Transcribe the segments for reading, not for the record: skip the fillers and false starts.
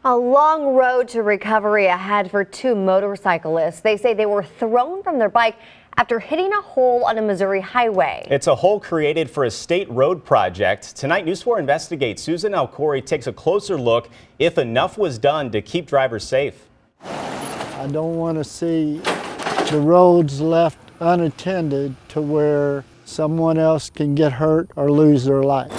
A long road to recovery ahead for two motorcyclists. They say they were thrown from their bike after hitting a hole on a Missouri highway. It's a hole created for a state road project. Tonight, News 4 Investigates Susan Alcori takes a closer look if enough was done to keep drivers safe. I don't want to see the roads left unattended to where someone else can get hurt or lose their life.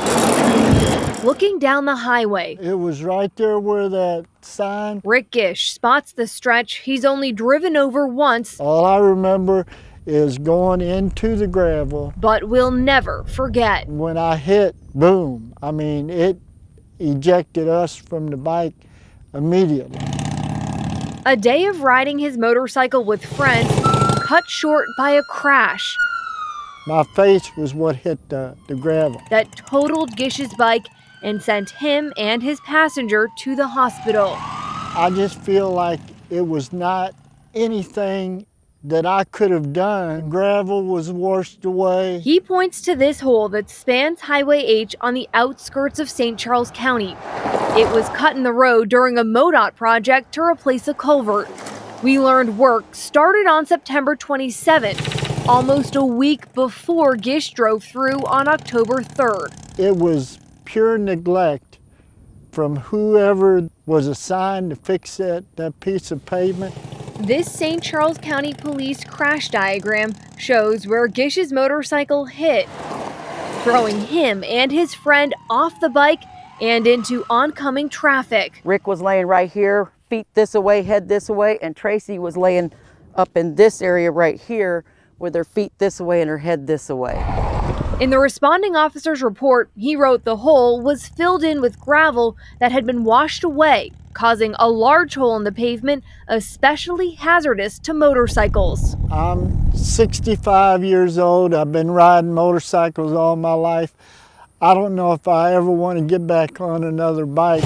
Looking down the highway, it was right there where that sign. Rick Gish spots the stretch he's only driven over once. All I remember is going into the gravel. But will never forget. When I hit, boom, I mean, it ejected us from the bike immediately. A day of riding his motorcycle with friends cut short by a crash. My face was what hit the gravel. That totaled Gish's bike and sent him and his passenger to the hospital. I just feel like it was not anything that I could have done. Gravel was washed away. He points to this hole that spans Highway H on the outskirts of St. Charles County. It was cut in the road during a MoDOT project to replace a culvert. We learned work started on September 27th, almost a week before Gish drove through on October 3rd. It was pure neglect from whoever was assigned to fix that piece of pavement. This St. Charles County Police crash diagram shows where Gish's motorcycle hit, throwing him and his friend off the bike and into oncoming traffic. Rick was laying right here, feet this away, head this away, and Tracy was laying up in this area right here with her feet this away and her head this away. In the responding officer's report, he wrote the hole was filled in with gravel that had been washed away, causing a large hole in the pavement, especially hazardous to motorcycles. I'm 65 years old. I've been riding motorcycles all my life. I don't know if I ever want to get back on another bike.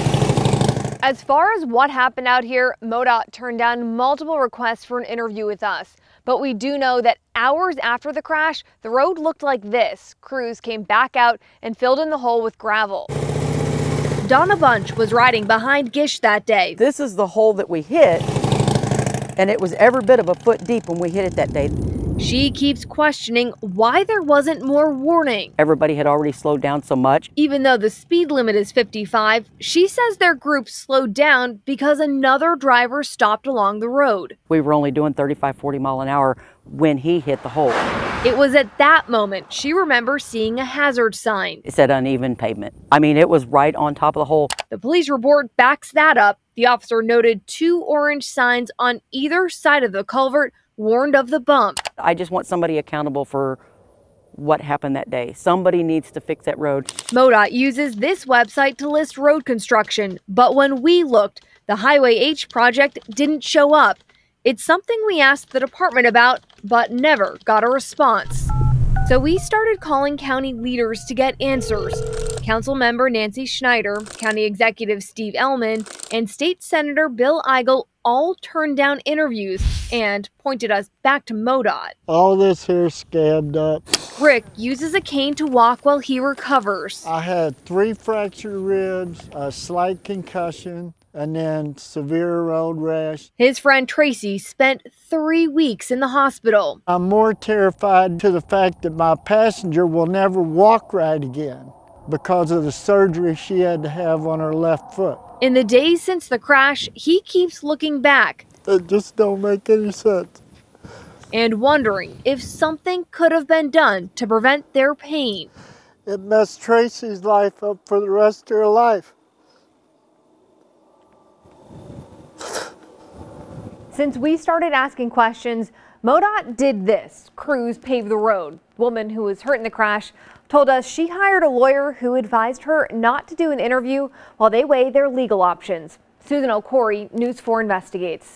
As far as what happened out here, MoDOT turned down multiple requests for an interview with us. But we do know that hours after the crash, the road looked like this. Crews came back out and filled in the hole with gravel. Donna Bunch was riding behind Gish that day. This is the hole that we hit, and it was every bit of a foot deep when we hit it that day. She keeps questioning why there wasn't more warning. Everybody had already slowed down so much. Even though the speed limit is 55, she says their group slowed down because another driver stopped along the road. We were only doing 35, 40 mile an hour when he hit the hole. It was at that moment she remembers seeing a hazard sign. It said uneven pavement. I mean, it was right on top of the hole. The police report backs that up. The officer noted two orange signs on either side of the culvert warned of the bump. I just want somebody accountable for what happened that day. Somebody needs to fix that road. MoDOT uses this website to list road construction, but when we looked, the Highway H project didn't show up. It's something we asked the department about, but never got a response. So we started calling county leaders to get answers. Council member Nancy Schneider, County Executive Steve Ellman, and State Senator Bill Eigel all turned down interviews and pointed us back to MoDOT. All this here scabbed up. Rick uses a cane to walk while he recovers. I had 3 fractured ribs, a slight concussion, and then severe road rash. His friend Tracy spent 3 weeks in the hospital. I'm more terrified to the fact that my passenger will never walk right again because of the surgery she had to have on her left foot. In the days since the crash, he keeps looking back. It just don't make any sense. And wondering if something could have been done to prevent their pain. It messed Tracy's life up for the rest of her life. Since we started asking questions, MoDOT did this. Crews paved the road. Woman who was hurt in the crash told us she hired a lawyer who advised her not to do an interview while they weigh their legal options. Susan Alcori, News 4 Investigates.